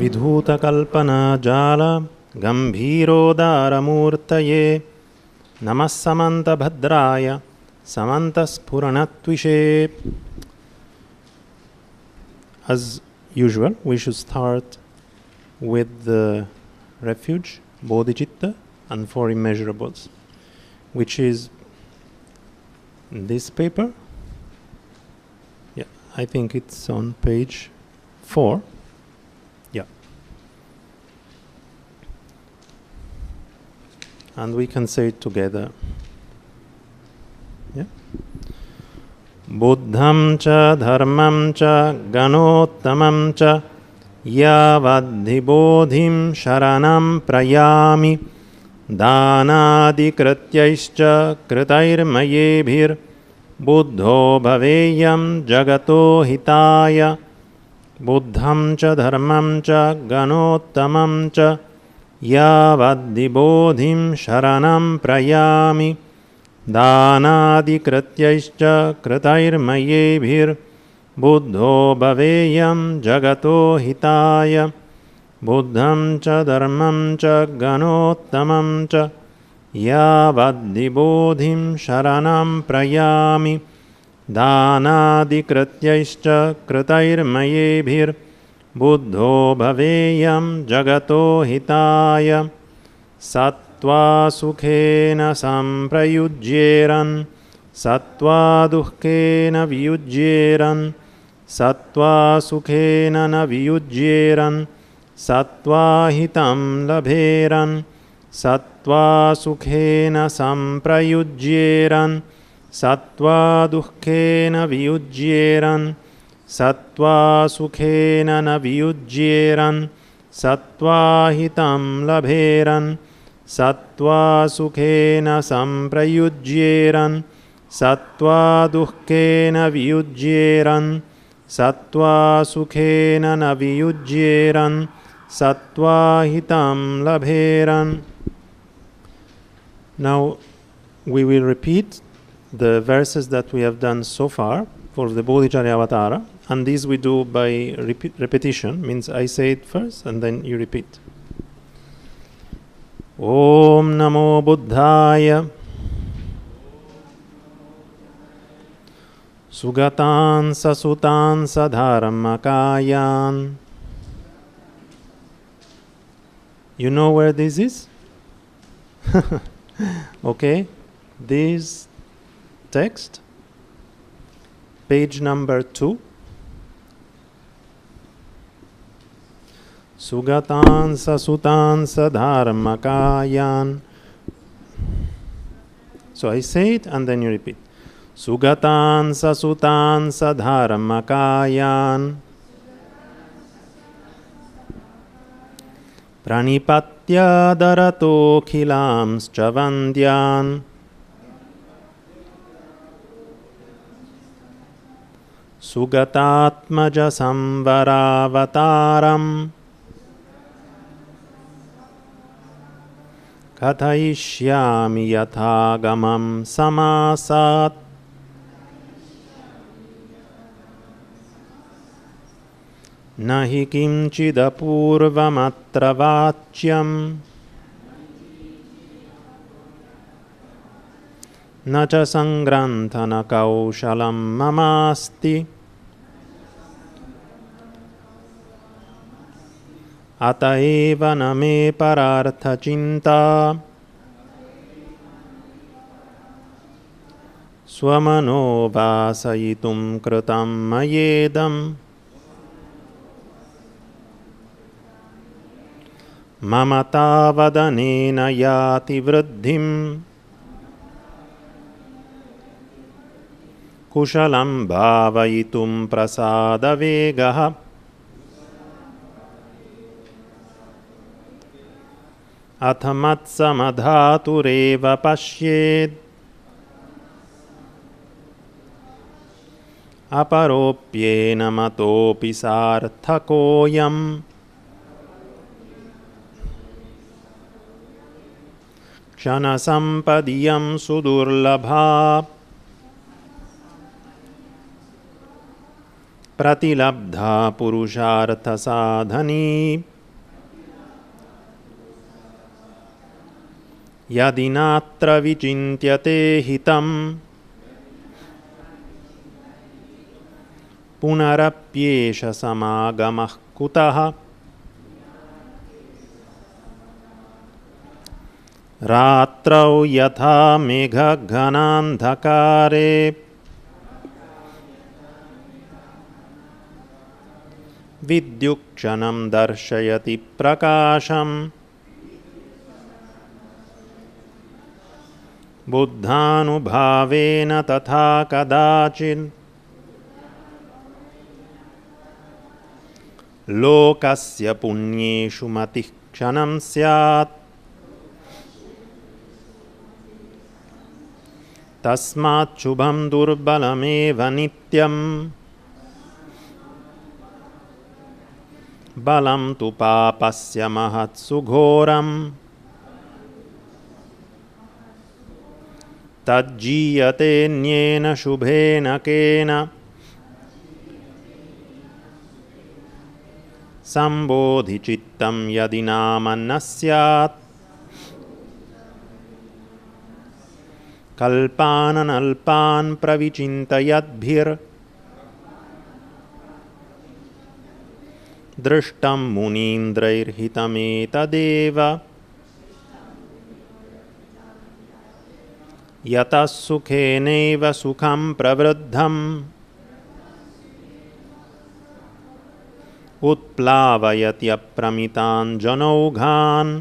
विधूतकल्पनाजाल गम्भीरोदारमूर्तये नमः समन्तभद्राय समन्तस्फुरणत्विषे. As usual, we should start with the refuge, Bodhicitta, and four immeasurables, which is this paper. Yeah, I think it's on page 4. Yeah. And we can say it together. Yeah. Buddham cha dharmam cha ganottamam cha yavadhi bodhim sharanam prayami danadikrityaischa kritairmayebhir buddho bhaveyam jagato hitaya. Buddham cha dharmam cha ganottamam cha yavadhi bodhim sharanam prayami danadikrityaischa kritairmayebhir buddho bhaveyam jagato hitaya. Buddham cha dharmam cha ganottamam cha yavadhi bodhim sharanam prayami danadikrityaischa kritairmayebhir buddho bhaveyam jagato hitaya. Sattva sukhena samprayujyeran sattva dukkena viyujyeran sattva sukhena na viyujyeran sattva hitam labheran sattva sukhena samprayujyeran sattva dukkena viyujyeran sattva sukhena na viyujyeran sattva hitam labheran sattva sukhena samprayujyeran sattva dukkena viyujyeran sattva sukhena na viyujyeran sattva hitam labheran. Now we will repeat the verses that we have done so far for the Bodhicharya Avatara, and this we do by repetition, means I say it first and then you repeat. Om Namo Buddhaya Sugatan Sasutan Sadharmakayan. You know where this is? Okay, this text, page number 2. Sugatan Sasutan Sadharmakayan. So I say it and then you repeat. Sugatan Sasutan Sadharmakayan Pranipatya Darato Khilamscha Vandyan Sugatatmaja Samvaravataram Kathayishyami Yathagamam Samasat Nahi kimchidapurvamatra vachyam Nacha sangranthana kaushalam mamasti Ataeva name parartha chinta Swamano vasayitum kritam mayedam Mamata vadanena yati vriddhim Kushalam bhavayitum prasada vegaha Athamatsamadhatureva pashyed Aparopyena matopi sarthakoyam Kshana sampadiyam sudurlabha pratilabdha purushartha sadhani यदि नात्र विचिन्त्यते हितं पुनरप्येष समागमः कुतः रात्रौ यथा मेघघनान्धकारे विद्युत्क्षणं दर्शयति प्रकाशम् बुद्धानुभावेन तथा कदाचित् लोकस्य पुण्येषु मतिः क्षणं स्यात् तस्मात् शुभं दुर्बलमेव नित्यम् बलं तु पापस्य महत्सु घोरम् तज्जीयतेऽन्येन शुभेन केन सम्बोधिचित्तं यदि नाम न स्यात् कल्पाननल्पान् प्रविचिन्तयद्भिर्दृष्टं मुनीन्द्रैर्हितमेतदेव यतः सुखेनैव सुखं प्रवृद्धम् उत्प्लावयत्यप्रमितान् जनौघान्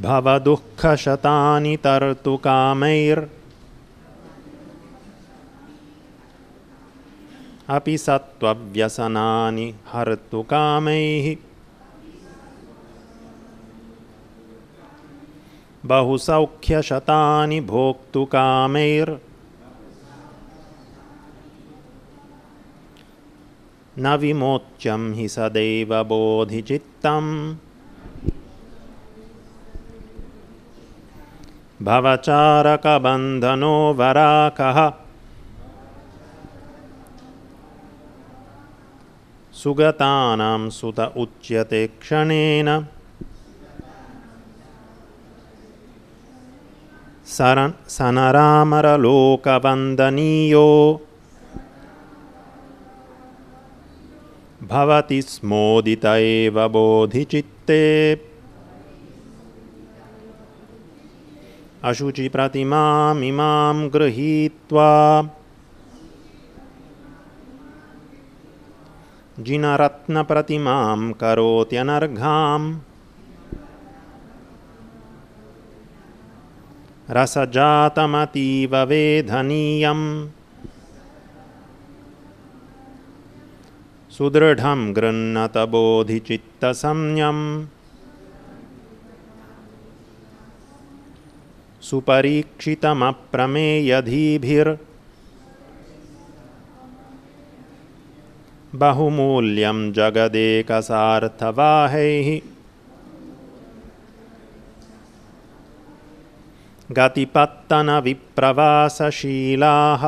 भवदुःखशतानि तर्तु कामैरपि सत्त्वव्यसनानि हर्तु कामैः बहुसौख्यशतानि भोक्तु कामैर्न विमोच्यं हि सदैव बोधिचित्तम् भवचारकबन्धनो वराकः सुगतानां सुत उच्यते क्षणेन सनरामरलोकवन्दनीयो भवति स्मोदित एव बोधिचित्ते अशुचिप्रतिमामिमां गृहीत्वा जिनरत्नप्रतिमां करोत्यनर्घाम् रसजातमतीव वेदनीयम् सुदृढं गृह्णत बोधिचित्तसंज्ञम् सुपरीक्षितमप्रमेयधीभिर्बहुमूल्यं जगदेकसार्थवाहैः गतिपत्तनविप्रवासशीलाः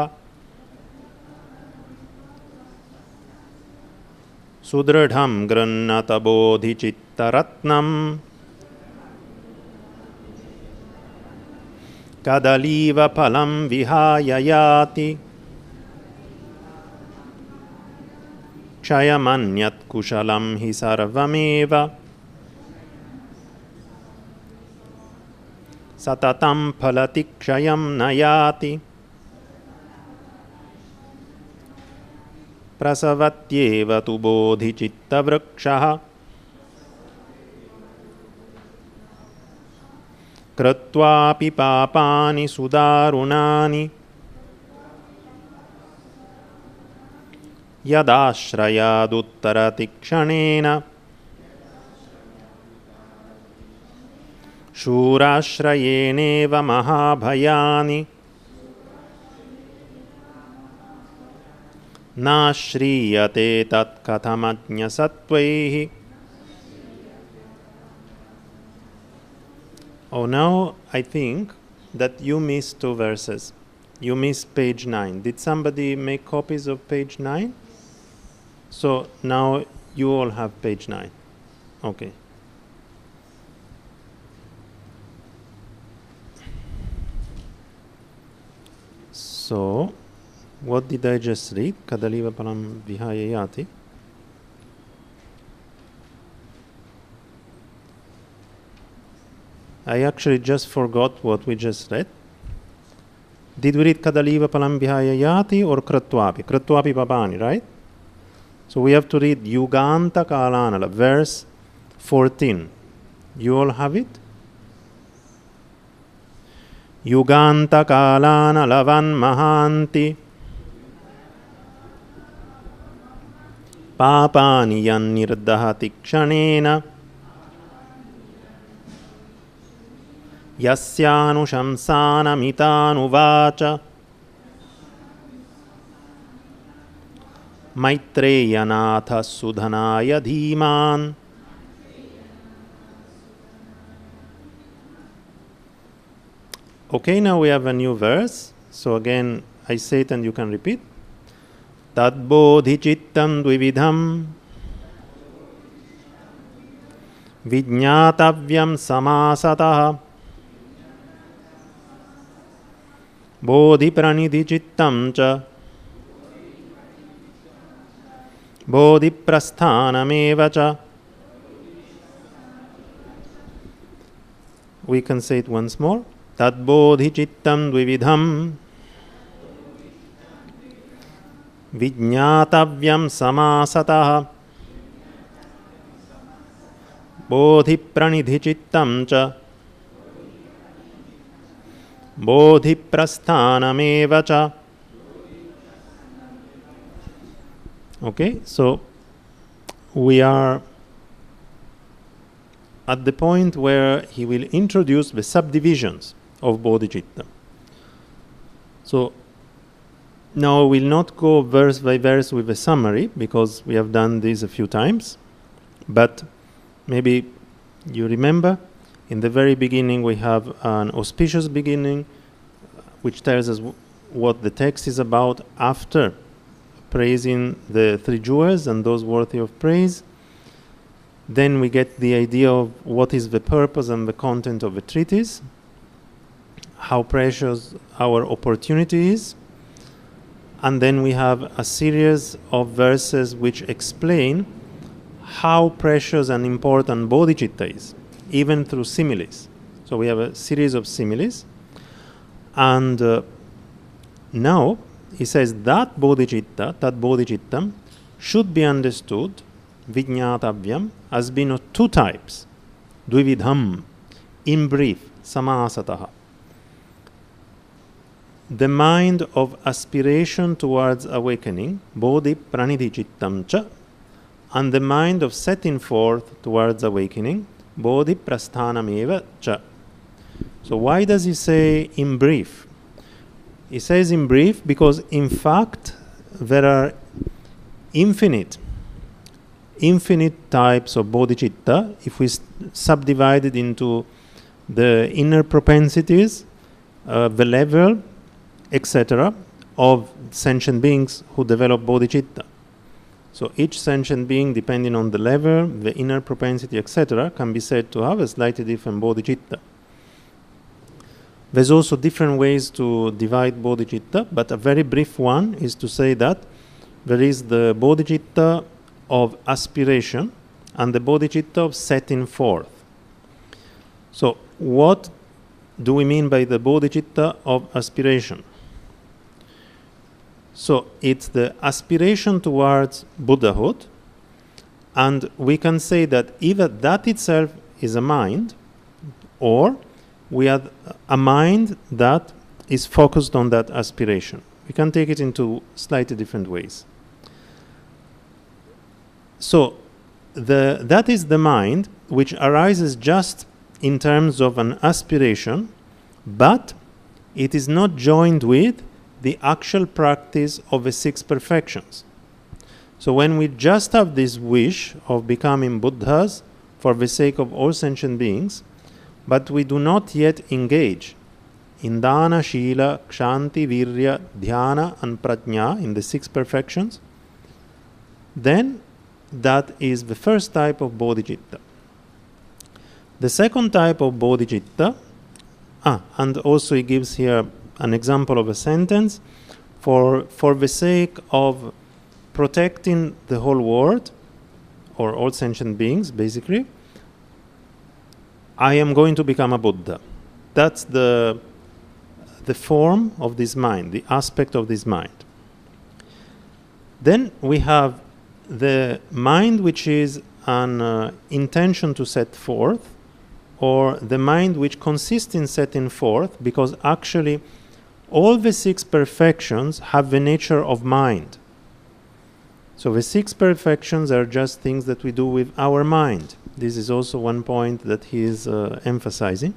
सुदृढं गृह्णत बोधिचित्तरत्नम् कदलीव फलं विहाय याति क्षयमन्यत् कुशलं हि सर्वमेव सततं फलति क्षयं न याति प्रसवत्येव तु बोधिचित्तवृक्षः कृत्वापि पापानि सुदारुणानि यदाश्रयादुत्तरति क्षणेन शूराश्रयेणेव महाभयानि नाश्रीयते तत्कथमज्ञसत्त्वैः. Oh, now I think that you missed 2 verses. You missed page 9. Did somebody make copies of page 9? So now you all have page 9. Okay. So, what did I just read? Kadaliva palam vihaya yati. I actually just forgot what we just read. Did we read Kadaliva palam vihaya yati or Kratvapi? Kratvapi papani, right? So we have to read Yuganta Kalanala, verse 14. You all have it? Yuganta Kalanala van mahanti Papani yan nirdahati kshanena Yasyanu shamsana mitanu vacha Maitreya natha sudhanaya dhiman. Okay, now we have a new verse. So again, I say it and you can repeat. Tad bodhicittam dvividham vijñātavyam samasataha bodhi pranidhicittam cha bodhi prasthanameva cha. We can say it once more. Tad bodhicittam dvividham vijñātavyam samasataha bodhi pranidhicittam cha bodhi prasthanameva cha. Okay, so we are at the point where he will introduce the subdivisions of Bodhicitta. So now we'll not go verse by verse with a summary because we have done this a few times, but maybe you remember in the very beginning we have an auspicious beginning which tells us what the text is about after praising the three jewels and those worthy of praise. Then we get the idea of what is the purpose and the content of the treatise, how precious our opportunity is, and then we have a series of verses which explain how precious and important bodhicitta is, even through similes. So we have a series of similes, and now he says that bodhicitta, that bodhicittam, should be understood, vijñātavyam, as being of two types, dvividham, in brief, samasataha. The mind of aspiration towards awakening, bodhi pranidhicittam cha, and the mind of setting forth towards awakening, bodhi prasthanameva cha. So why does he say in brief? He says in brief because in fact there are infinite types of bodhicitta if we subdivide it into the inner propensities, the level, etc., of sentient beings who develop bodhicitta. So each sentient being, depending on the level, the inner propensity, etc., can be said to have a slightly different bodhicitta. There's also different ways to divide bodhicitta, but a very brief one is to say that there is the bodhicitta of aspiration and the bodhicitta of setting forth. So what do we mean by the bodhicitta of aspiration? So it's the aspiration towards Buddhahood, and we can say that either that itself is a mind, or we have a mind that is focused on that aspiration. We can take it into slightly different ways. So that is the mind which arises just in terms of an aspiration, but it is not joined with the actual practice of the six perfections. So when we just have this wish of becoming Buddhas for the sake of all sentient beings, but we do not yet engage in dana, shila, kshanti, virya, dhyana and prajna, in the six perfections, then that is the first type of bodhicitta. The second type of bodhicitta, and also he gives here an example of a sentence, for the sake of protecting the whole world, or all sentient beings, basically, I am going to become a Buddha. That's the form of this mind, the aspect of this mind. Then we have the mind which is an intention to set forth, or the mind which consists in setting forth, because actually all the 6 perfections have the nature of mind. So the 6 perfections are just things that we do with our mind. This is also one point that he is emphasizing.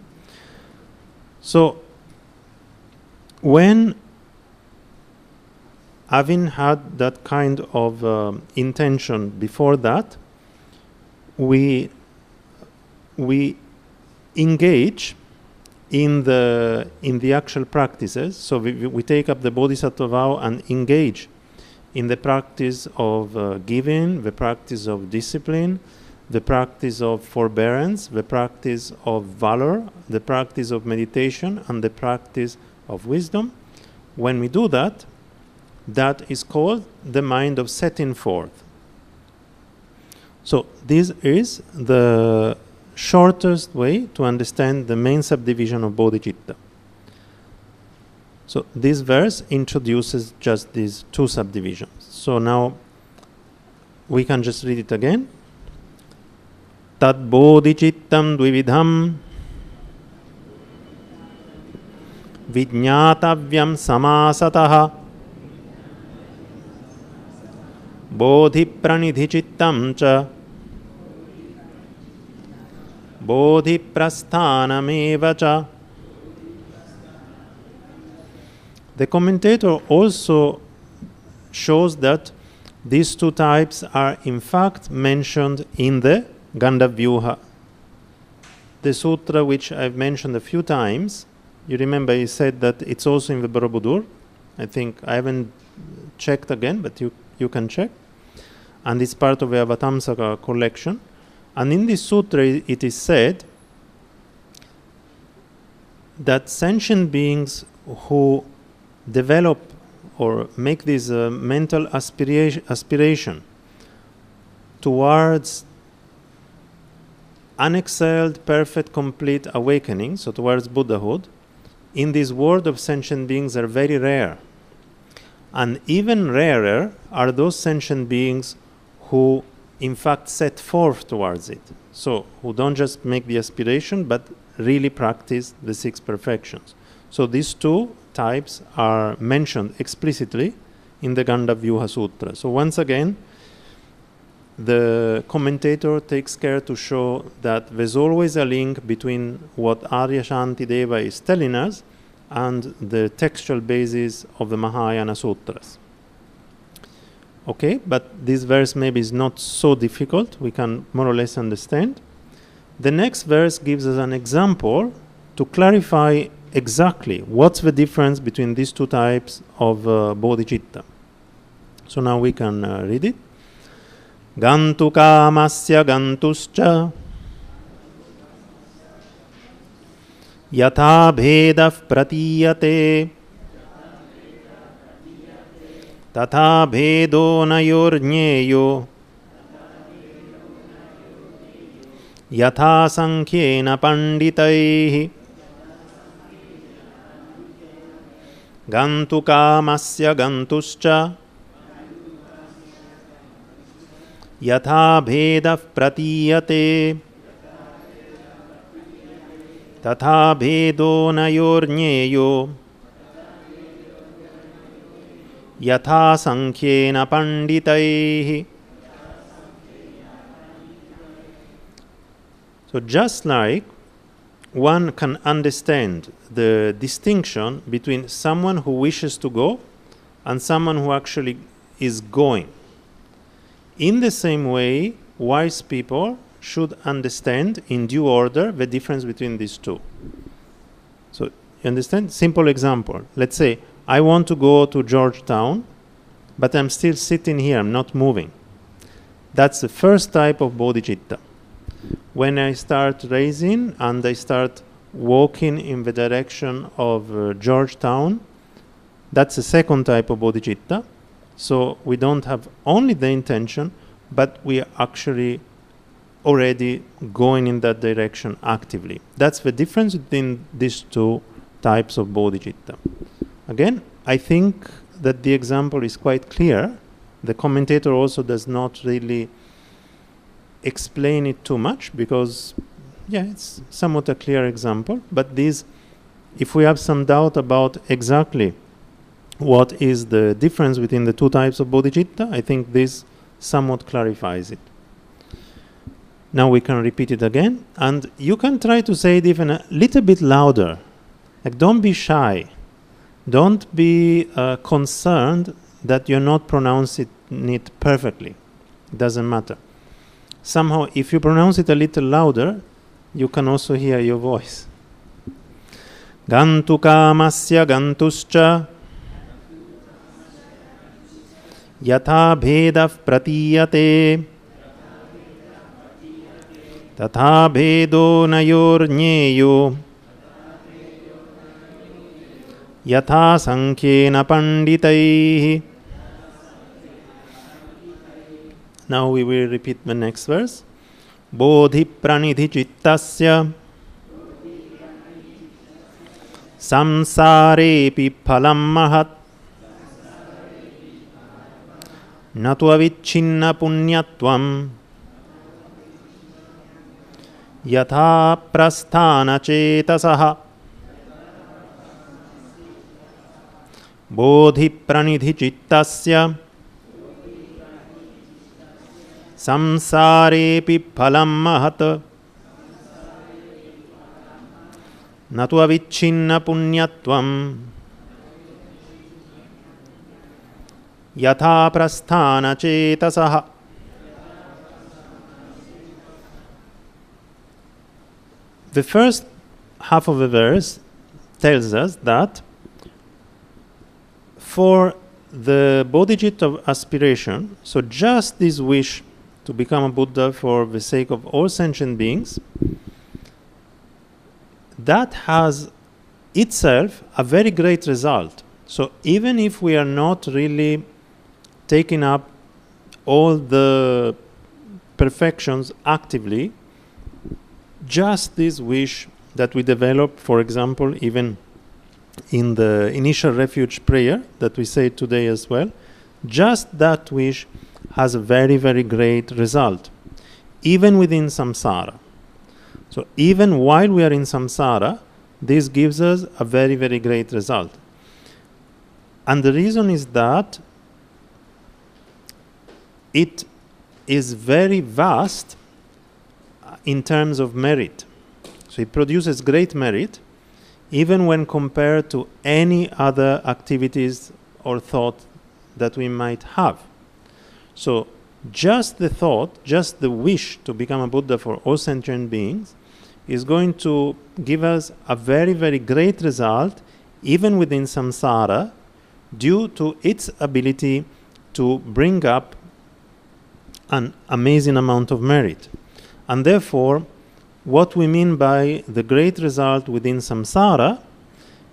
So when, having had that kind of intention before that, we engage in the actual practices. So we take up the Bodhisattva vow and engage in the practice of giving, the practice of discipline, the practice of forbearance, the practice of valor, the practice of meditation, and the practice of wisdom. When we do that, that is called the mind of setting forth. So this is the shortest way to understand the main subdivision of Bodhicitta. So this verse introduces just these 2 subdivisions. So now we can just read it again. Tad bodhicittam dvividham vijñātavyam samasataha bodhi pranidhicittam cha bodhi prasthanameva cha. The commentator also shows that these 2 types are in fact mentioned in the Gandhavyuha, the sutra which I've mentioned a few times. You remember he said that it's also in the Borobudur. I think I haven't checked again, but you can check. And it's part of the Avatamsaka collection. And in this sutra it is said that sentient beings who develop or make this mental aspiration towards unexcelled, perfect, complete awakening, so towards Buddhahood, in this world of sentient beings are very rare. And even rarer are those sentient beings who in fact set forth towards it. So who don't just make the aspiration, but really practice the 6 perfections. So these 2 types are mentioned explicitly in the Gandhavyuha Sutra. So once again, the commentator takes care to show that there's always a link between what Arya Shantideva is telling us and the textual basis of the Mahayana Sutras. Okay, but this verse maybe is not so difficult. We can more or less understand. The next verse gives us an example to clarify exactly what's the difference between these 2 types of bodhicitta. So now we can read it. Gantu kamasya gantuscha yatha bhedav pratiyate tatha bhedo nayornyeyo yatha sankhyena panditaihi gantu kamasya gantuscha yatha bhedav pratiyate tatha bhedo nayornyeyo yatha sankhyena panditaihi. So just like one can understand the distinction between someone who wishes to go and someone who actually is going, in the same way, wise people should understand in due order the difference between these 2. So, you understand? Simple example. Let's say I want to go to Georgetown, but I'm still sitting here, I'm not moving. That's the first type of bodhicitta. When I start raising and I start walking in the direction of Georgetown. That's the second type of bodhicitta. So we don't have only the intention, but we are actually already going in that direction actively. That's the difference between these two types of bodhicitta. Again, I think that the example is quite clear. The commentator also does not really explain it too much because, yeah, it's somewhat a clear example. But these, if we have some doubt about exactly what is the difference between the two types of bodhicitta, I think this somewhat clarifies it. Now we can repeat it again, and you can try to say it even a little bit louder. Like, don't be shy. Don't be concerned that you're not pronouncing it perfectly. It doesn't matter. Somehow, if you pronounce it a little louder, you can also hear your voice. Gantu kamasya gantuscha yatha bheda pratiyate tatha bhedo nayor jneyo yatha sankhena panditaihi. Now we will repeat the next verse. Bodhi pranidhi chittasya samsarepi phalam mahat natu avichinna punyatvam yatha prasthana chetasaha. Bodhi pranidhi chittasya samsarepi phalam mahat natu avichinna punyatvam yatha prasthana chetasaha. The first half of the verse tells us that for the bodhicitta of aspiration, so just this wish to become a Buddha for the sake of all sentient beings, that has itself a very great result. So even if we are not really taking up all the perfections actively, just this wish that we develop, for example, even in the initial refuge prayer that we say today as well, just that wish has a very, very great result, even within samsara. So even while we are in samsara, this gives us a very, very great result. And the reason is that it is very vast in terms of merit. So it produces great merit, even when compared to any other activities or thought that we might have. So just the thought, just the wish to become a Buddha for all sentient beings is going to give us a very, very great result, even within samsara, due to its ability to bring up an amazing amount of merit. And therefore, what we mean by the great result within samsara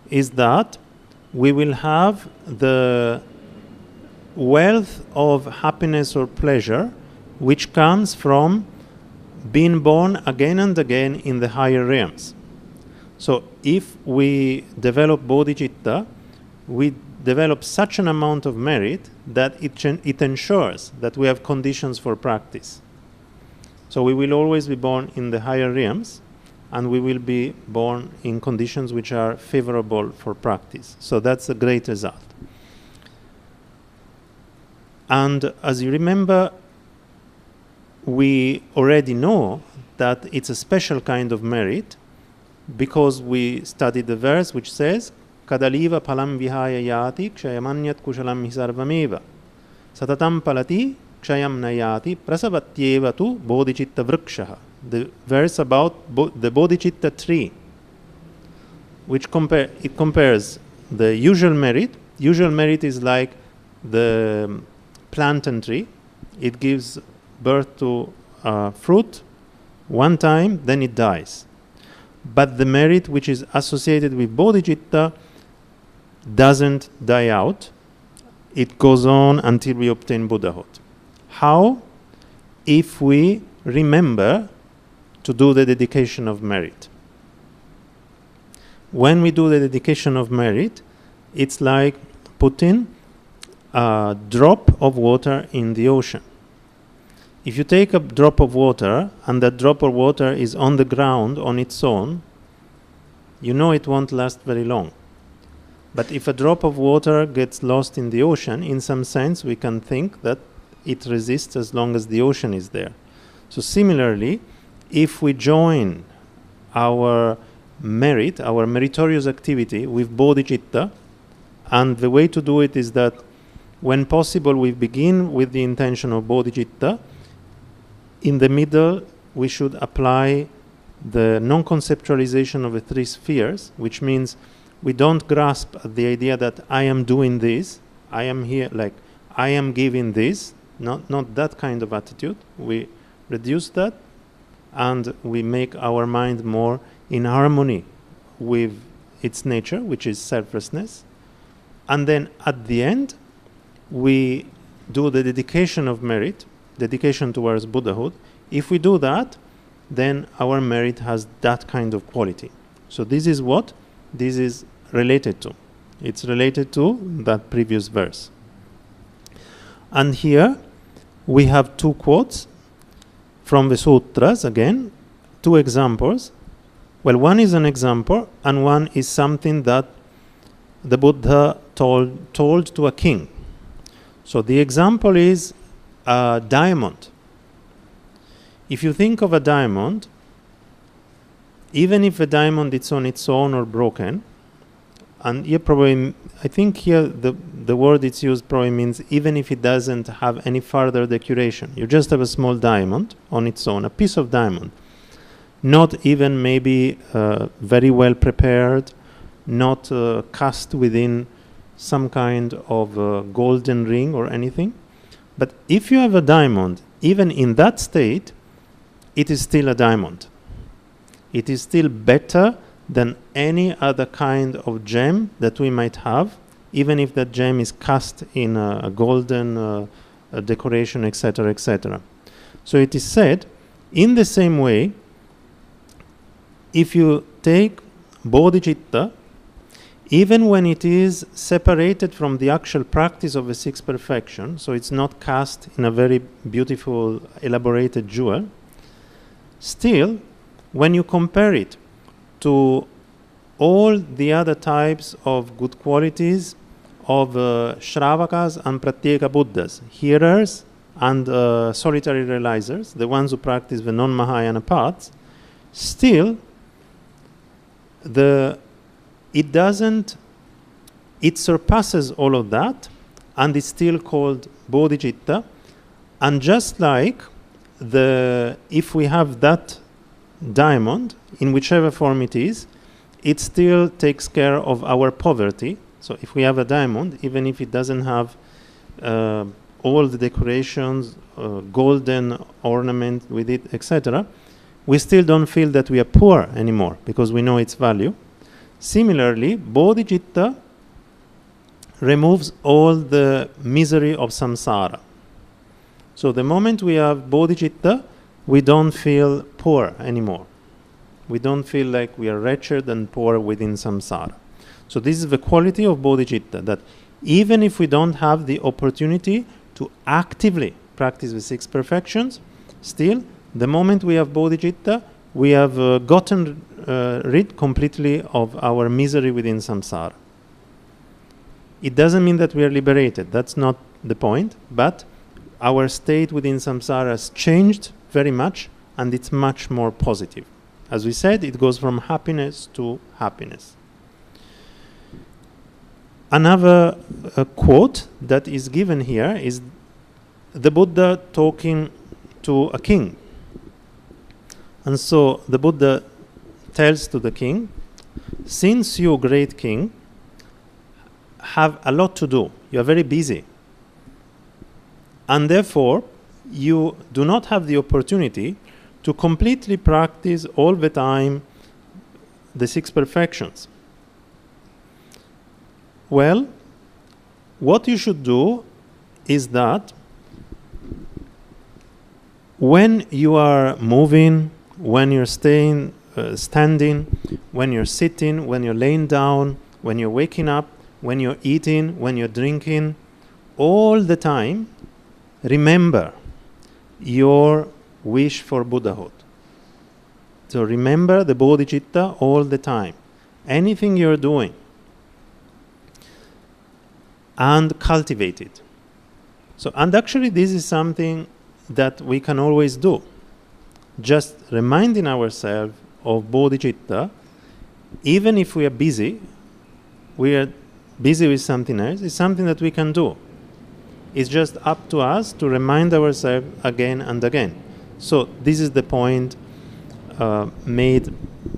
is that we will have the wealth of happiness or pleasure which comes from being born again and again in the higher realms. So if we develop bodhicitta, we develop such an amount of merit that it ensures that we have conditions for practice. So we will always be born in the higher realms, and we will be born in conditions which are favorable for practice. So that's a great result. And as you remember, we already know that it's a special kind of merit because we studied the verse which says, Kadaliva palam vihaya yati kshayamanyat kushalam hisarvameva satatam palati kshayam nayati prasavatyeva tu bodhicitta vrikshaha. The verse about the bodhicitta tree, which compares the usual merit. Usual merit is like the plantain tree. It gives birth to fruit one time, then it dies. but the merit which is associated with bodhicitta doesn't die out. It goes on until we obtain Buddhahood. How? If we remember to do the dedication of merit. When we do the dedication of merit, it's like putting a drop of water in the ocean. If you take a drop of water and that drop of water is on the ground on its own, you know it won't last very long. But if a drop of water gets lost in the ocean, in some sense we can think that it resists as long as the ocean is there. So similarly, if we join our merit, our meritorious activity with bodhicitta, and the way to do it is that when possible we begin with the intention of bodhicitta. In the middle we should apply the non-conceptualization of the three spheres, which means we don't grasp at the idea that I am doing this, I am here, like I am giving this, not that kind of attitude. We reduce that and we make our mind more in harmony with its nature, which is selflessness. And then at the end, we do the dedication of merit, dedication towards Buddhahood. If we do that, then our merit has that kind of quality. So this is what this is related to. It's related to that previous verse. And here we have two quotes from the sutras, again, two examples. Well, one is an example, and one is something that the Buddha told to a king. So the example is a diamond. If you think of a diamond, even if a diamond is on its own or broken, and here probably, I think here the word it's used probably means even if it doesn't have any further decoration, you just have a small diamond on its own, a piece of diamond, not even maybe very well prepared, not cast within some kind of golden ring or anything. But if you have a diamond, even in that state, it is still a diamond. It is still better than any other kind of gem that we might have, even if that gem is cast in a golden decoration, etc., etc. So it is said, in the same way, if you take bodhicitta, even when it is separated from the actual practice of the sixth perfection, so it's not cast in a very beautiful, elaborated jewel, still, when you compare it to all the other types of good qualities of Shravakas and Pratyeka Buddhas, hearers and solitary realizers, the ones who practice the non-Mahayana paths, still, it surpasses all of that, and it's still called bodhicitta. And just like if we have that diamond, in whichever form it is, it still takes care of our poverty. So if we have a diamond, even if it doesn't have all the decorations, golden ornament with it, etc., we still don't feel that we are poor anymore because we know its value. Similarly, bodhicitta removes all the misery of samsara. So the moment we have bodhicitta, we don't feel poor anymore. We don't feel like we are wretched and poor within samsara. So this is the quality of bodhicitta, that even if we don't have the opportunity to actively practice the six perfections, still, the moment we have bodhicitta, we have gotten rid completely of our misery within samsara. It doesn't mean that we are liberated. That's not the point. But our state within samsara has changed very much, and it's much more positive. As we said, it goes from happiness to happiness. Another quote that is given here is the Buddha talking to a king. And so the Buddha tells to the king, since you, great king, have a lot to do, you are very busy, and therefore you do not have the opportunity to completely practice all the time the six perfections? Well, what you should do is that when you are moving, when you're standing, when you're sitting, when you're laying down, when you're waking up, when you're eating, when you're drinking, all the time, remember your wish for Buddhahood. So remember the Bodhicitta all the time. Anything you're doing, and cultivate it. So, and actually this is something that we can always do. Just reminding ourselves of Bodhicitta, even if we are busy with something else, is something that we can do. It's just up to us to remind ourselves again and again. So this is the point made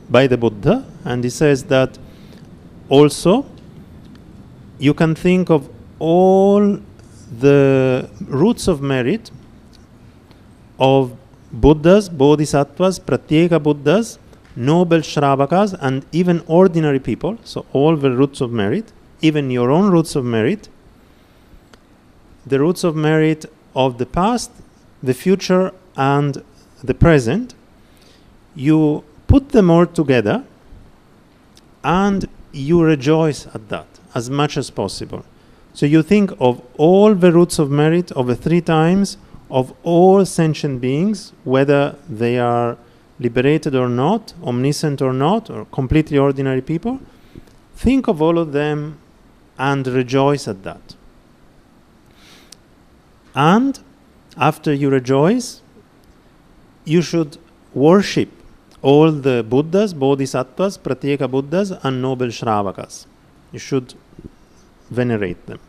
by the Buddha, and he says that also you can think of all the roots of merit of Buddhas, Bodhisattvas, Pratyeka Buddhas, noble Shravakas, and even ordinary people. So all the roots of merit, even your own roots of merit, the roots of merit of the past, the future, and the present. You put them all together and you rejoice at that as much as possible. So you think of all the roots of merit of the 3 times of all sentient beings, whether they are liberated or not, omniscient or not, or completely ordinary people. Think of all of them and rejoice at that. And after you rejoice, you should worship all the Buddhas, Bodhisattvas, Pratyeka Buddhas, and noble Shravakas. You should venerate them.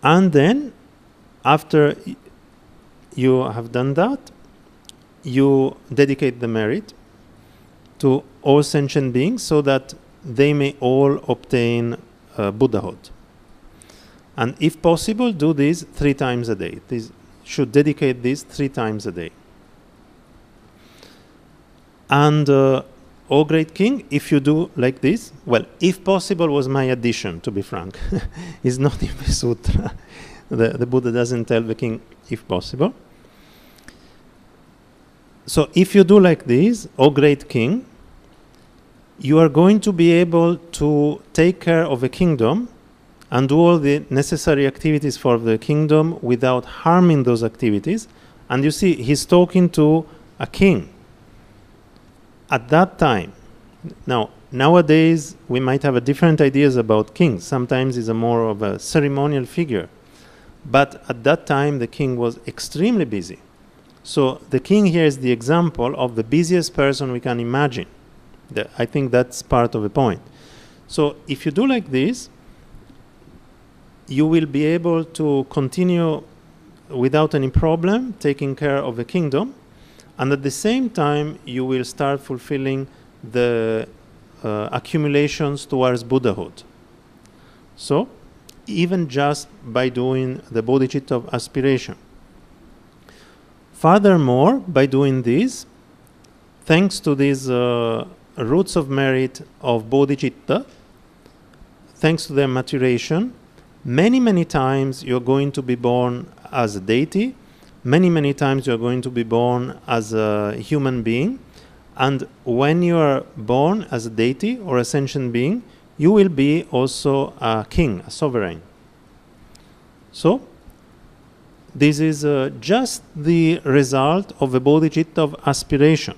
And then, after you have done that, you dedicate the merit to all sentient beings so that they may all obtain Buddhahood. And if possible, do this 3 times a day. Should dedicate this 3 times a day. And O great king, if you do like this, well, if possible was my addition, to be frank. It's not in the sutra. The Buddha doesn't tell the king if possible. So if you do like this, O great king, you are going to be able to take care of the kingdom and do all the necessary activities for the kingdom without harming those activities. And you see, he's talking to a king. At that time, now, nowadays we might have different ideas about kings. Sometimes he's more of a ceremonial figure. But at that time, the king was extremely busy. So the king here is the example of the busiest person we can imagine. I think that's part of the point. So if you do like this, you will be able to continue without any problem taking care of the kingdom, and at the same time you will start fulfilling the accumulations towards Buddhahood. So even just by doing the Bodhicitta of aspiration. Furthermore, by doing this, thanks to these roots of merit of Bodhicitta, thanks to their maturation, many times you're going to be born as a deity, many times you're going to be born as a human being, and when you are born as a deity or a sentient being, you will be also a king, a sovereign. So, this is just the result of the Bodhicitta of aspiration.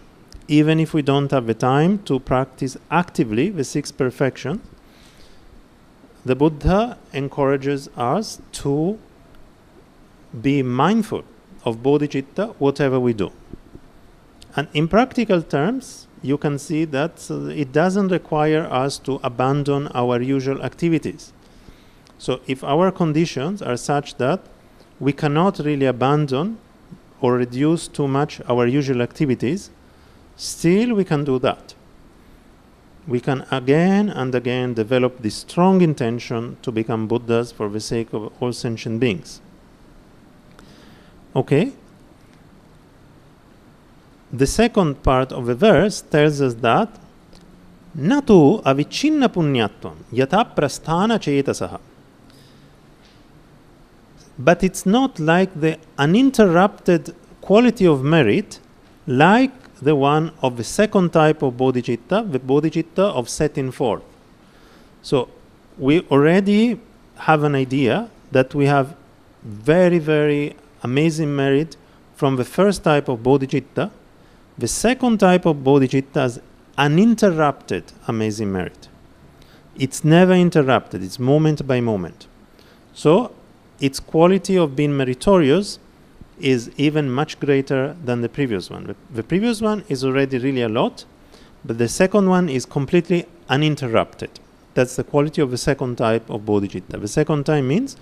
Even if we don't have the time to practice actively the 6 perfections, the Buddha encourages us to be mindful of Bodhicitta whatever we do. And in practical terms, you can see that it doesn't require us to abandon our usual activities. So if our conditions are such that we cannot really abandon or reduce too much our usual activities, still we can do that. We can again and again develop this strong intention to become Buddhas for the sake of all sentient beings. Okay? the second part of the verse tells us that Natu avichinna punyatvam yata prasthana chetasaha. But it's not like the uninterrupted quality of merit like the one of the second type of bodhicitta, the bodhicitta of setting forth. So we already have an idea that we have very, very amazing merit from the first type of bodhicitta. The second type of bodhicitta has uninterrupted amazing merit. It's never interrupted, it's moment by moment. So its quality of being meritorious is even much greater than the previous one. The previous one is already really a lot, but the second one is completely uninterrupted. That's the quality of the second type of bodhicitta. The second type means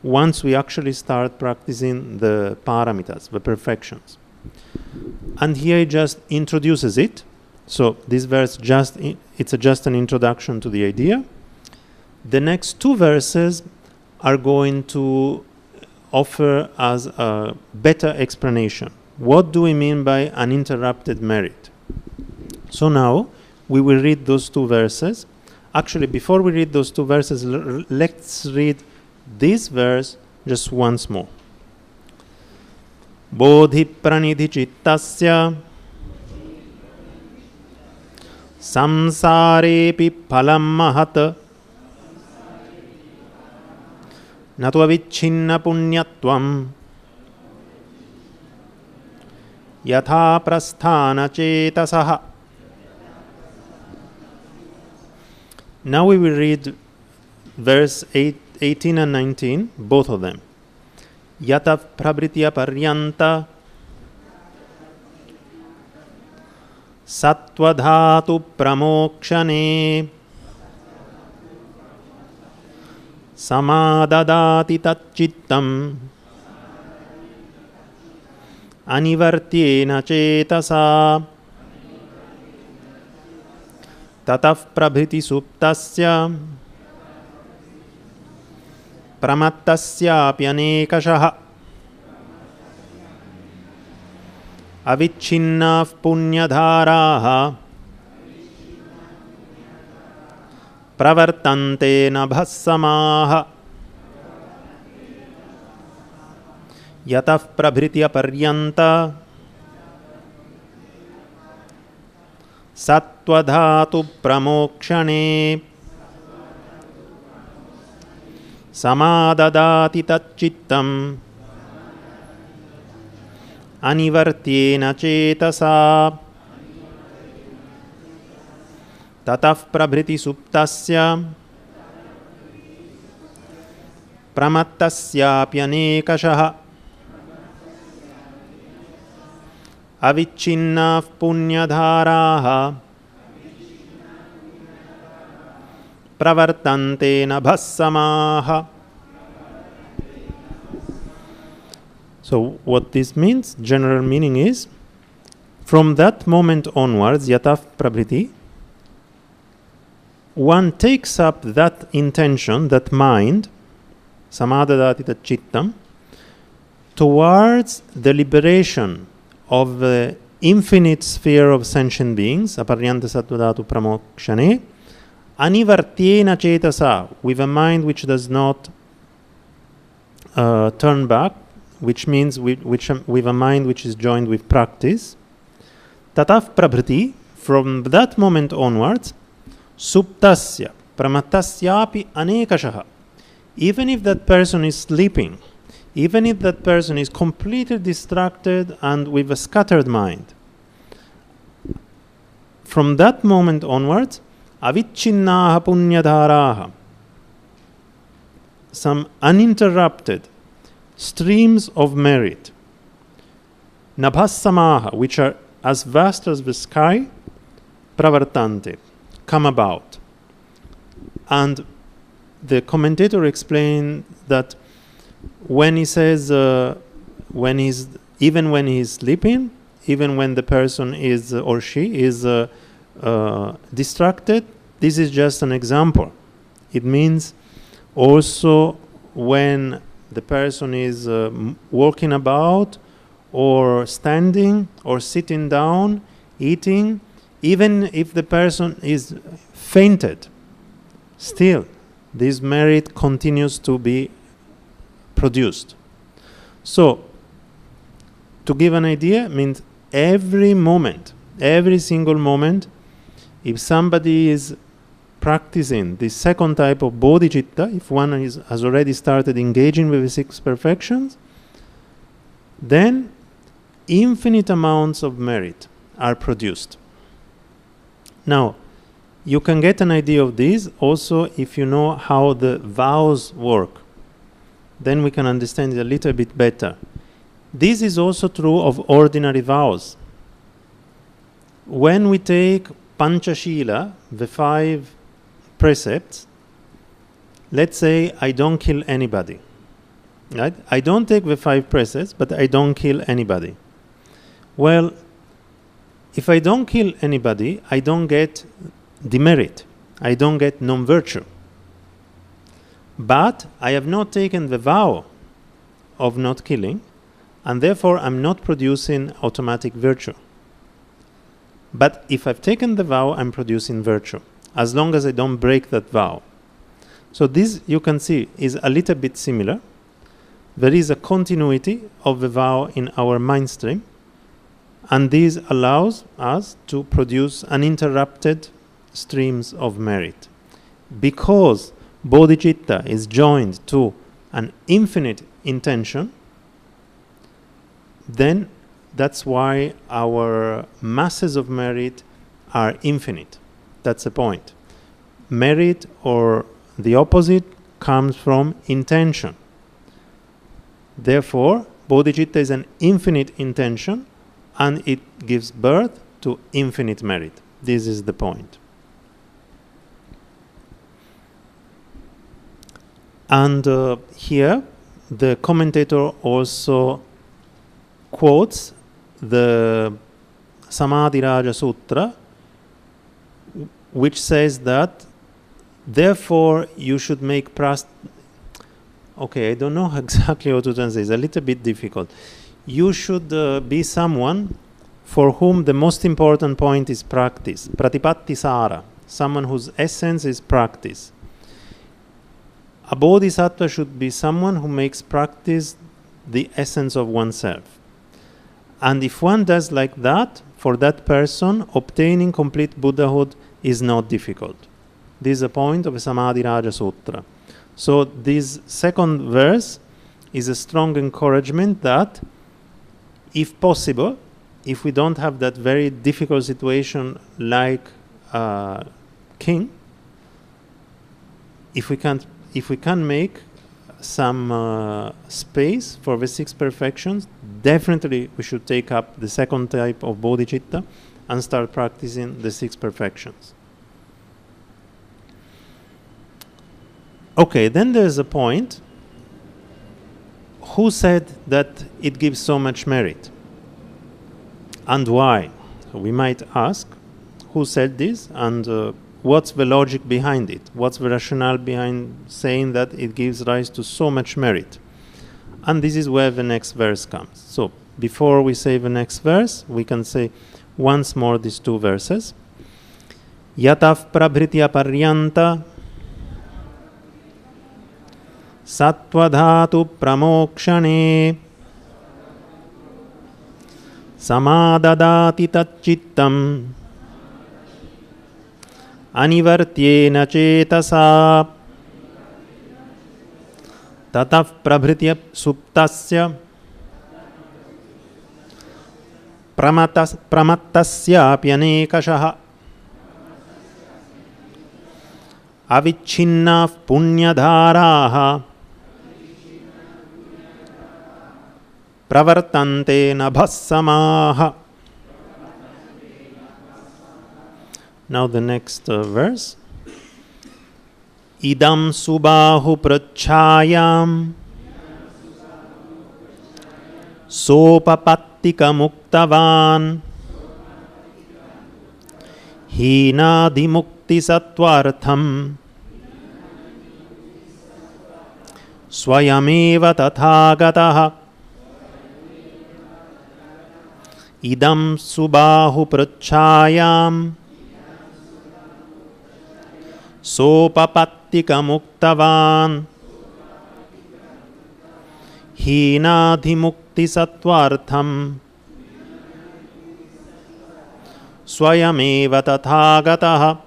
once we actually start practicing the paramitas, the perfections. And here he just introduces it. So this verse it's just an introduction to the idea. The next two verses are going to offer us a better explanation. What do we mean by uninterrupted merit? So now we will read those two verses. Actually, before we read those two verses, let's read this verse just once more. Bodhi pranidhi chittasya samsarepi phalam mahat natu avichinna punyatvam yatha prasthana chetasaha. Now we will read verse 18 and 19, both of them. Yata prabhritya paryanta sattvadhatu pramokshane samadadati tatchittam anivartyena chetasa tataf prabhriti suptasya pramattasyapi anekashaha avichinnav punyadharaha pravartante nabhassamaha yataf prabhritya paryanta sattvadhatu pramokshane samadadati tatchittam anivartyena chetasa tataf prabhriti suptasya pramattasyapi anekashaha avichinnav punyadharaha pravartante nabhassamaha. So what this means, general meaning is, from that moment onwards, yataf prabhriti, one takes up that intention, that mind, samadadati tatchittam, towards the liberation of the infinite sphere of sentient beings, aparyanta sattvadhatu pramokshane, anivartyena chetasa, with a mind which does not turn back, which means with a mind which is joined with practice. Tataf prabhriti, from that moment onwards, suptasya, pramattasyapi anekashaha. Even if that person is sleeping, even if that person is completely distracted and with a scattered mind, from that moment onwards, avichinnaha punyadharaha, some uninterrupted streams of merit, nabhassamaha, which are as vast as the sky, pravartante, come about. And the commentator explained that when he says, even when he's sleeping, even when the person is or she is distracted, this is just an example. It means also when the person is walking about or standing or sitting down, eating, even if the person is fainted, still this merit continues to be produced. So, to give an idea, means every moment, every single moment, if somebody is practicing the second type of bodhicitta, if one has already started engaging with the 6 perfections, then infinite amounts of merit are produced. Now, you can get an idea of this also if you know how the vows work. Then we can understand it a little bit better. This is also true of ordinary vows. When we take Panchashila, the 5 precepts, let's say I don't kill anybody. Right? I don't take the 5 precepts, but I don't kill anybody. Well, if I don't kill anybody, I don't get demerit. I don't get non-virtue. But I have not taken the vow of not killing, and therefore I'm not producing automatic virtue. But if I've taken the vow, I'm producing virtue, as long as I don't break that vow. So this, you can see, is a little bit similar. There is a continuity of the vow in our mind stream, and this allows us to produce uninterrupted streams of merit. Because bodhicitta is joined to an infinite intention, then that's why our masses of merit are infinite. That's the point. Merit, or the opposite, comes from intention. Therefore, bodhicitta is an infinite intention, and it gives birth to infinite merit. This is the point. And here, the commentator also quotes the Samadhiraja Sutra, which says that, therefore, you should make okay, I don't know exactly how to translate. It's a little bit difficult. You should be someone for whom the most important point is practice. Pratipattisara, someone whose essence is practice. A bodhisattva should be someone who makes practice the essence of oneself. And if one does like that, for that person, obtaining complete Buddhahood is not difficult. This is a point of the Samadhiraja Sutra. So this second verse is a strong encouragement that, if possible, if we don't have that very difficult situation like king, if we can make some space for the 6 perfections, definitely we should take up the second type of bodhicitta and start practicing the 6 perfections. Okay, then there's a point. Who said that it gives so much merit? And why? So we might ask, who said this, and what's the logic behind it? What's the rationale behind saying that it gives rise to so much merit? And this is where the next verse comes. So before we say the next verse, we can say once more these 2 verses. Yatav prabhritya paryanta sattvadhatu pramokshane samadadati tacchittam anivartyena cetasa tatav prabhritya suptasya pramattasya apyanekashaha avichinna punyadharaha pravartante nabhassamaha. Now the next verse. Idam subahu prachayam sopapattika muktavan hinadi mukti sattvartham swayameva tathagataha idam subahu prachayam sopapattika muktavan hinadhimukti sattvartham swayameva tathagataha.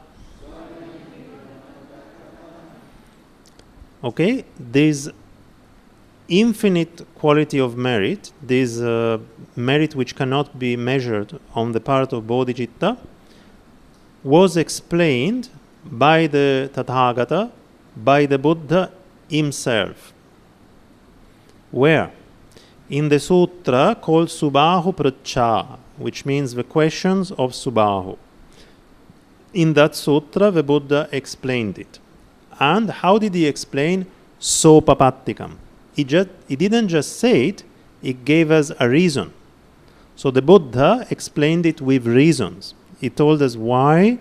Okay, this infinite quality of merit, this merit which cannot be measured on the part of Bodhicitta, was explained by the Tathagata, by the Buddha himself. Where? In the sutra called Subahu Pracha, which means the questions of Subahu. In that sutra, the Buddha explained it. And how did he explain? Sopapattikam. He didn't just say it, he gave us a reason. So the Buddha explained it with reasons. He told us why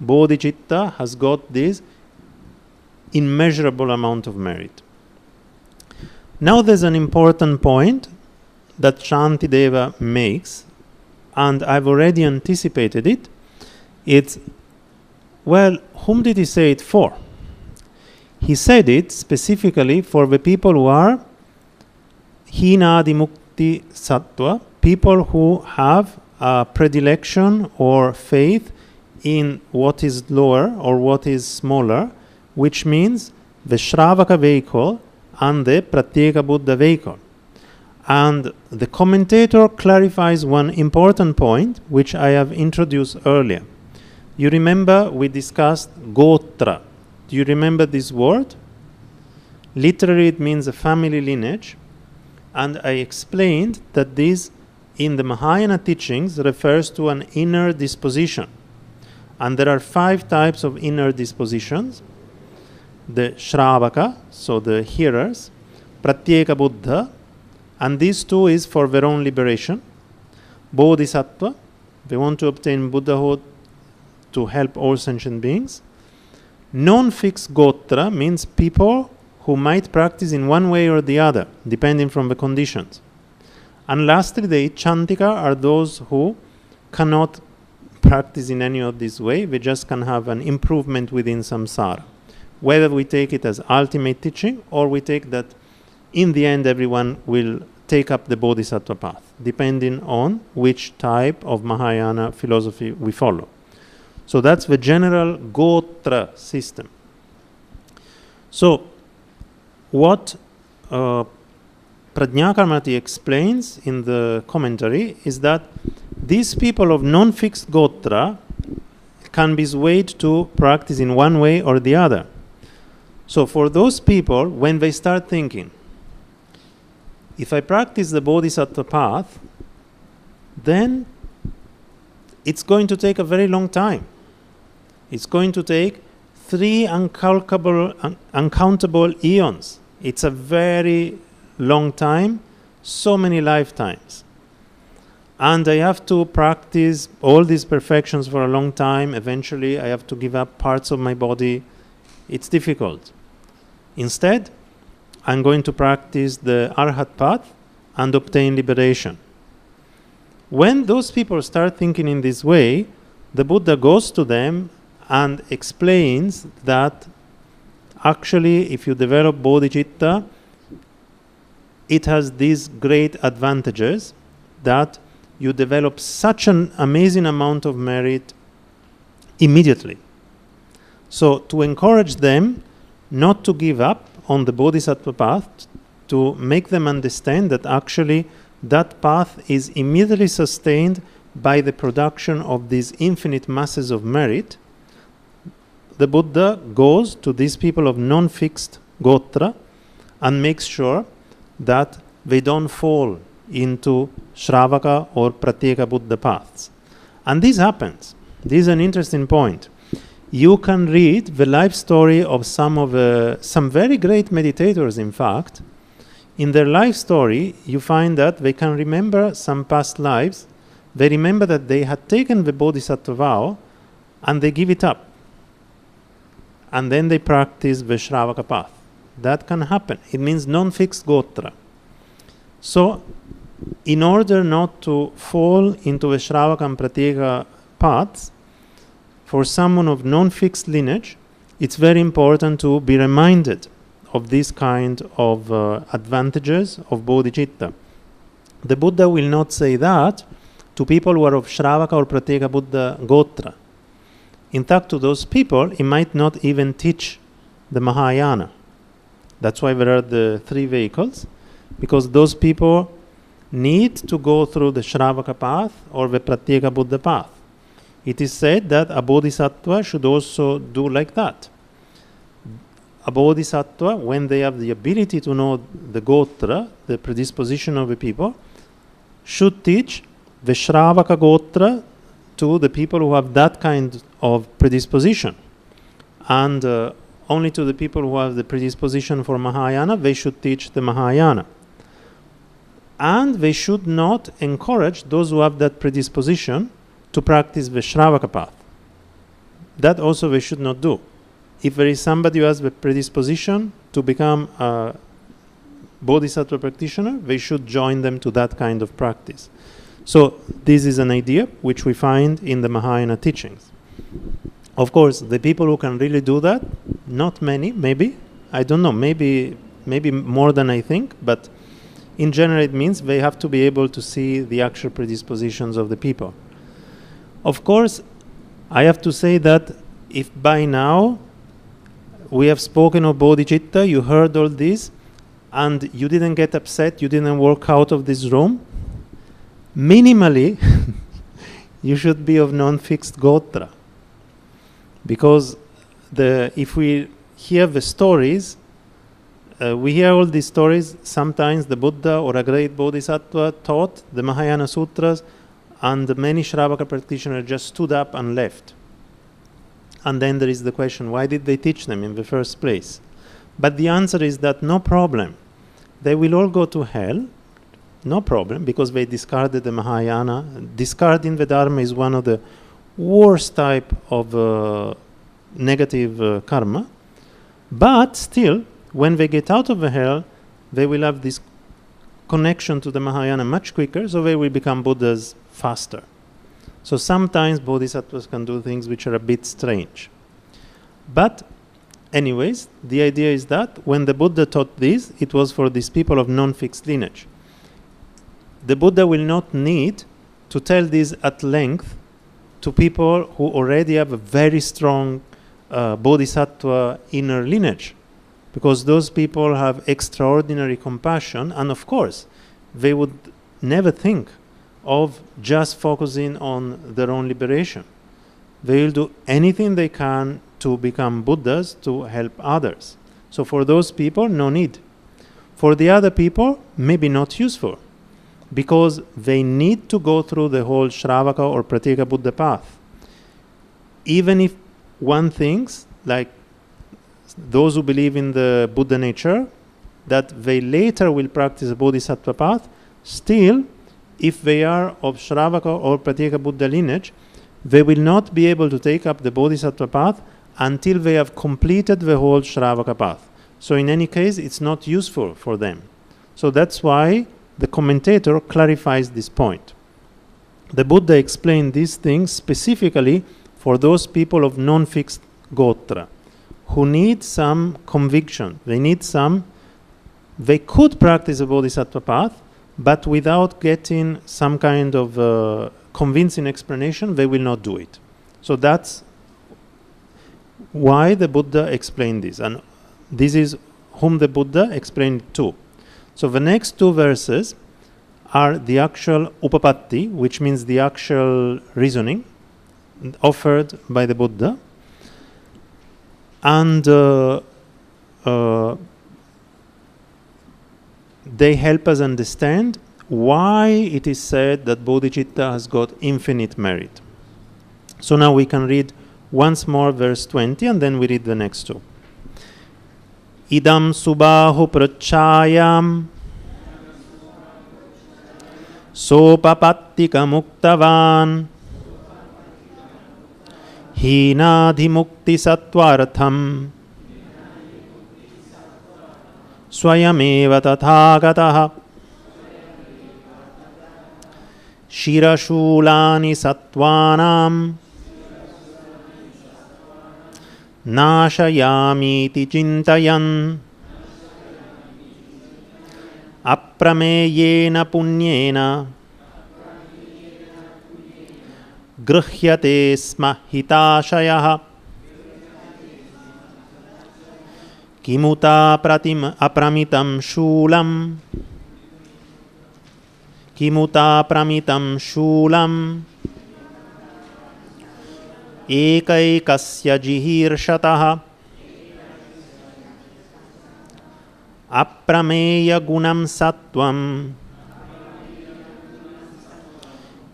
Bodhicitta has got this immeasurable amount of merit. Now there's an important point that Shantideva makes, and I've already anticipated it. It's, well, whom did he say it for? He said it specifically for the people who are hinadimukti sattva, people who have a predilection or faith in what is lower or what is smaller, which means the Shravaka vehicle and the Pratyeka Buddha vehicle. And the commentator clarifies one important point which I have introduced earlier. You remember we discussed Gotra. Do you remember this word? Literally it means a family lineage. And I explained that this in the Mahayana teachings refers to an inner disposition. And there are 5 types of inner dispositions. The Shravaka, so the hearers, Pratyeka Buddha, and these 2 is for their own liberation. Bodhisattva, they want to obtain Buddhahood to help all sentient beings. Non-fixed Gotra means people who might practice in one way or the other, depending from the conditions. And lastly, the Chantika are those who cannot practice in any of this way, they just can have an improvement within samsara. Whether we take it as ultimate teaching or we take that in the end everyone will take up the Bodhisattva path, depending on which type of Mahayana philosophy we follow. So that's the general Gotra system. So what Prajnakarmati explains in the commentary is that these people of non-fixed Gotra can be swayed to practice in one way or the other. So for those people, when they start thinking, if I practice the Bodhisattva path, then it's going to take a very long time. It's going to take 3 uncountable eons. It's a very long time, so many lifetimes. And I have to practice all these perfections for a long time. Eventually, I have to give up parts of my body. It's difficult. Instead, I'm going to practice the Arhat path and obtain liberation. When those people start thinking in this way, the Buddha goes to them and explains that actually, if you develop Bodhicitta, it has these great advantages that you develop such an amazing amount of merit immediately. So to encourage them not to give up on the Bodhisattva path, to make them understand that actually that path is immediately sustained by the production of these infinite masses of merit, the Buddha goes to these people of non-fixed Gotra and makes sure that they don't fall into Shravaka or Pratyeka Buddha paths. And this happens. This is an interesting point. You can read the life story of some very great meditators, in fact. In their life story, you find that they can remember some past lives. They remember that they had taken the Bodhisattva vow and they give it up. And then they practice the Shravaka path. That can happen. It means non-fixed Gotra. So, in order not to fall into the Shravaka and Pratyeka paths, for someone of non-fixed lineage, it's very important to be reminded of this kind of advantages of Bodhicitta. The Buddha will not say that to people who are of Shravaka or Pratyeka Buddha Gotra. In fact, to those people, he might not even teach the Mahayana. That's why there are the three vehicles, because those people need to go through the Shravaka path or the Pratyeka Buddha path. It is said that a Bodhisattva should also do like that. A Bodhisattva, when they have the ability to know the Gotra, the predisposition of the people, should teach the Shravaka Gotra to the people who have that kind of predisposition. And only to the people who have the predisposition for Mahayana, they should teach the Mahayana. And they should not encourage those who have that predisposition to practice the Shravaka path. That also they should not do. If there is somebody who has the predisposition to become a Bodhisattva practitioner, they should join them to that kind of practice. So this is an idea which we find in the Mahayana teachings. Of course, the people who can really do that, not many, maybe, I don't know, maybe more than I think, but in general it means they have to be able to see the actual predispositions of the people. Of course, I have to say that if by now we have spoken of Bodhicitta, you heard all this, and you didn't get upset, you didn't walk out of this room, minimally, you should be of non-fixed Gotra. Because if we hear the stories, we hear all these stories, sometimes the Buddha or a great Bodhisattva taught the Mahayana Sutras, and many Shravaka practitioners just stood up and left. And then there is the question, why did they teach them in the first place? But the answer is that no problem. They will all go to hell, no problem, because they discarded the Mahayana. Discarding the Dharma is one of the worst type of negative karma. But still, when they get out of the hell, they will have this connection to the Mahayana much quicker, so they will become Buddhas faster. So sometimes Bodhisattvas can do things which are a bit strange. But anyways, the idea is that when the Buddha taught this, it was for these people of non-fixed lineage. The Buddha will not need to tell this at length to people who already have a very strong Bodhisattva inner lineage, because those people have extraordinary compassion, and of course, they would never think of just focusing on their own liberation. They will do anything they can to become Buddhas to help others. So for those people, no need. For the other people, maybe not useful, because they need to go through the whole Shravaka or Pratyeka Buddha path. Even if one thinks, like those who believe in the Buddha nature, that they later will practice the Bodhisattva path, still, if they are of Shravaka or Pratyeka Buddha lineage, they will not be able to take up the Bodhisattva path until they have completed the whole Shravaka path. So in any case, it's not useful for them. So that's why the commentator clarifies this point. The Buddha explained these things specifically for those people of non-fixed Gotra, who need some conviction. They could practice the Bodhisattva path, but without getting some kind of convincing explanation, they will not do it. So that's why the Buddha explained this. And this is whom the Buddha explained to. So the next two verses are the actual upapatti, which means the actual reasoning offered by the Buddha. And they help us understand why it is said that Bodhicitta has got infinite merit. So now we can read once more verse 20, and then we read the next two. Idam subahu prachayam sopapattika muktavan hinadhimukti sattvartham swayameva tathagataha. Shirashulani sattvanam nashayamiti chintayan aprameyena punyena gruhyate sma hitashayah kimuta apramitam shulam ekaikasya jihirshataha aprameya gunam sattvam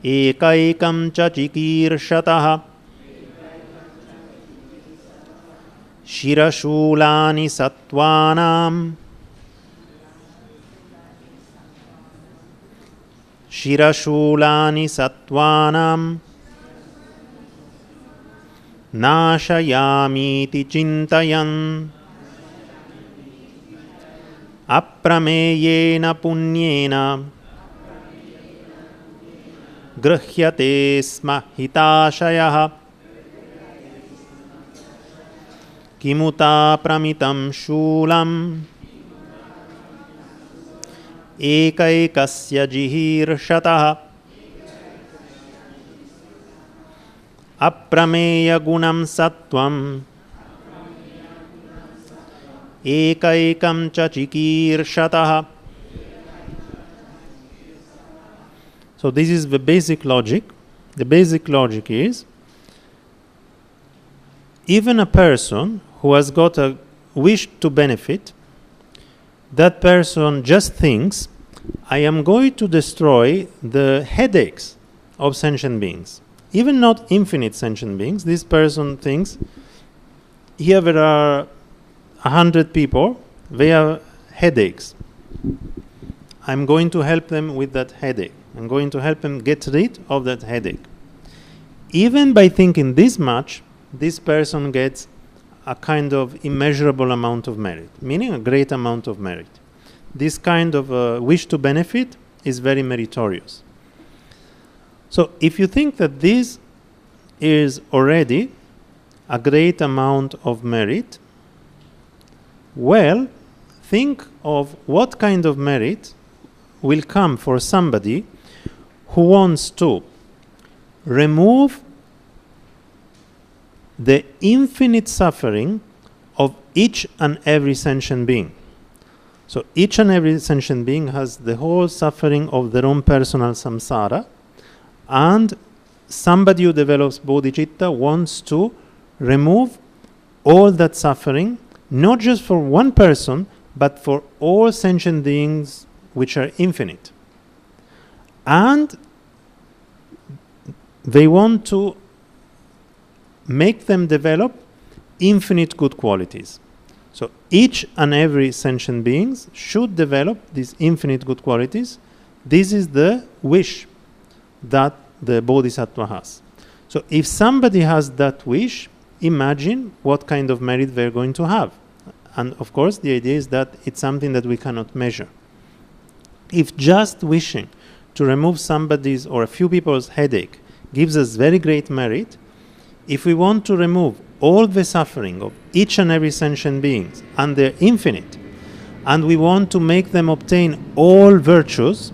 ekaikam cha chikirshataha shirashulani sattvanam nashayamiti chintayan aprameyena punyena gruhyate sma hitashayah kimuta pramitam shulam ekaikasya jihirshataha aprameya gunam sattvam ekaikam cha chikirshataha. So this is the basic logic. The basic logic is, even a person who has got a wish to benefit, that person just thinks, I am going to destroy the headaches of sentient beings. Even not infinite sentient beings. This person thinks, here there are 100 people, they have headaches. I'm going to help them with that headache. I'm going to help them get rid of that headache. Even by thinking this much, this person gets a kind of immeasurable amount of merit, meaning a great amount of merit. This kind of wish to benefit is very meritorious. So if you think that this is already a great amount of merit, well, think of what kind of merit will come for somebody who wants to remove the infinite suffering of each and every sentient being. So each and every sentient being has the whole suffering of their own personal samsara, and somebody who develops bodhicitta wants to remove all that suffering, not just for one person, but for all sentient beings which are infinite. And they want to make them develop infinite good qualities. So each and every sentient beings should develop these infinite good qualities. This is the wish that the bodhisattva has. So if somebody has that wish, imagine what kind of merit they're going to have. And of course, the idea is that it's something that we cannot measure. If just wishing to remove somebody's or a few people's headache gives us very great merit, if we want to remove all the suffering of each and every sentient being, and they're infinite, and we want to make them obtain all virtues,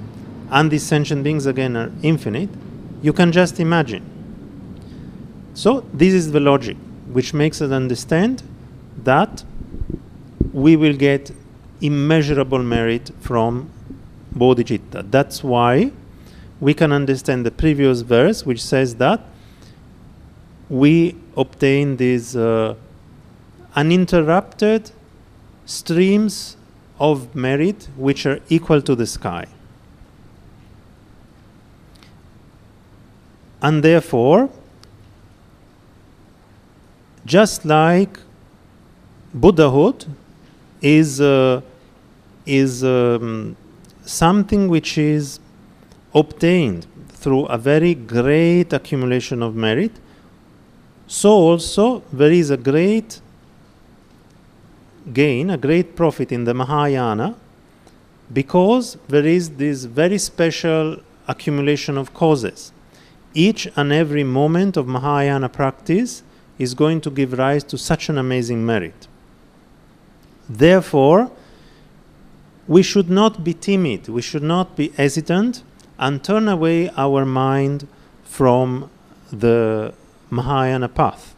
and these sentient beings again are infinite, you can just imagine. So this is the logic which makes us understand that we will get immeasurable merit from bodhicitta. That's why we can understand the previous verse which says that we obtain these uninterrupted streams of merit which are equal to the sky. And therefore, just like Buddhahood is something which is obtained through a very great accumulation of merit, so also there is a great gain, a great profit in the Mahayana, because there is this very special accumulation of causes. Each and every moment of Mahayana practice is going to give rise to such an amazing merit. Therefore, we should not be timid, we should not be hesitant and turn away our mind from the Mahayana path.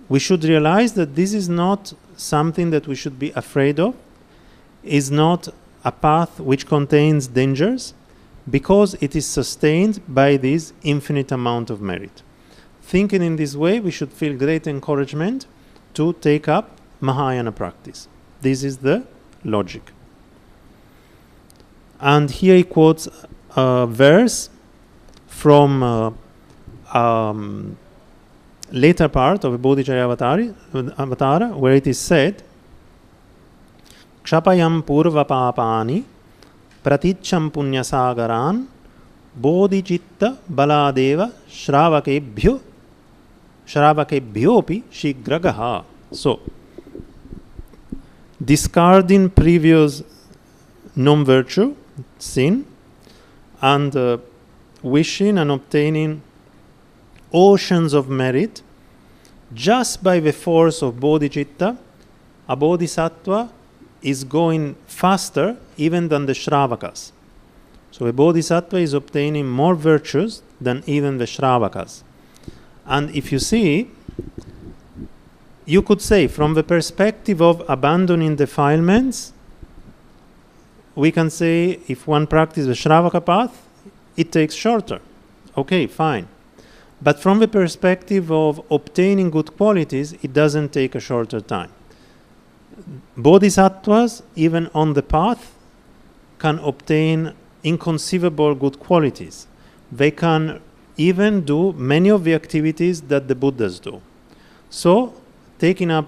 We should realize that this is not something that we should be afraid of, is not a path which contains dangers, because it is sustained by this infinite amount of merit. Thinking in this way, we should feel great encouragement to take up Mahayana practice. This is the logic. And here he quotes a verse from later part of the Bodhicitta Avatara, where it is said, Kshapayam purva papani praticham punyasagaran bodhicitta baladeva shravakebhyopi shigragaha. So, discarding previous non-virtue, sin, and wishing and obtaining oceans of merit, just by the force of bodhicitta, a bodhisattva is going faster even than the Shravakas. So a bodhisattva is obtaining more virtues than even the Shravakas. And if you see, you could say from the perspective of abandoning defilements, we can say if one practices the Shravaka path, it takes shorter. Okay, fine. But from the perspective of obtaining good qualities, it doesn't take a shorter time. Bodhisattvas, even on the path, can obtain inconceivable good qualities. They can even do many of the activities that the Buddhas do. So, taking up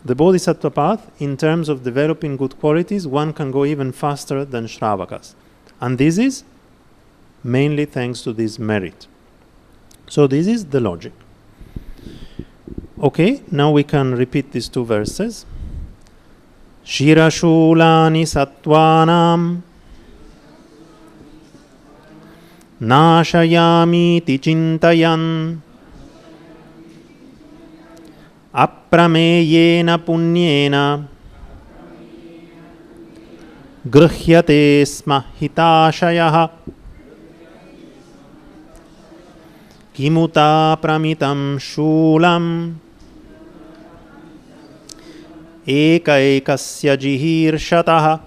the Bodhisattva path, in terms of developing good qualities, one can go even faster than Shravakas. And this is mainly thanks to this merit. So this is the logic. Okay, now we can repeat these two verses. Shirashulani sattvanam nashayami ti chintayan aprameyena punyena gruhyate sma hitashayah kimuta pramitam shulam ekaekasya jihirshataha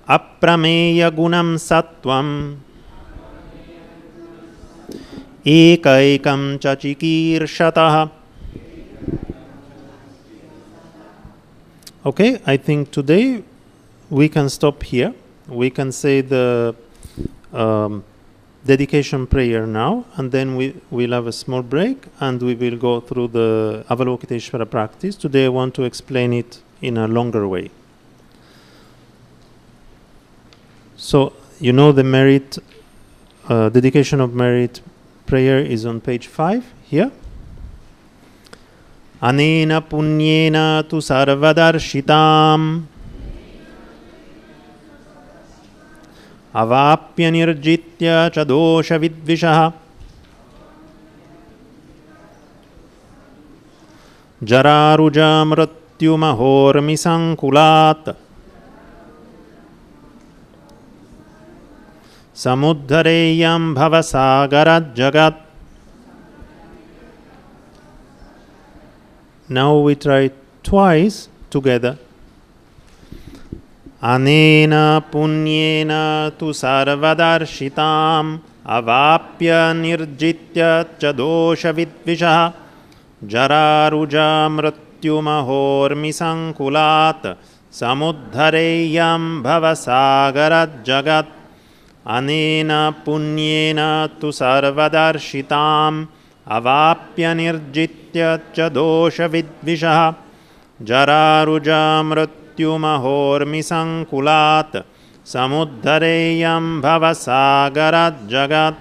aprameya gunam sattvam ekaekam cha chikirshataha. Okay, I think today we can stop here. We can say the dedication prayer now, and then we'll have a small break and we will go through the Avalokiteshvara practice. Today I want to explain it in a longer way. So, you know the merit, dedication of merit prayer is on page 5 here. Anena punyena tu sarvadarshitam avapya nirjitya cha dosha vidvishaha jararuja mrityu mahormi sankulat samudhareyam bhavasagarat jagat. Now we try twice together. Anena punyena tu sarvadarshitam avapya nirjitya cha dosha vidvishaha jararuja mrityu mahormi sankulat samudhareyam bhavasagarat jagat. Anena punyena tu sarvadarshitam avapya nirjitya cha dosha vidvishaha jararuja mrityu mahormi sankulat samudhareyam bhavasagarat jagat.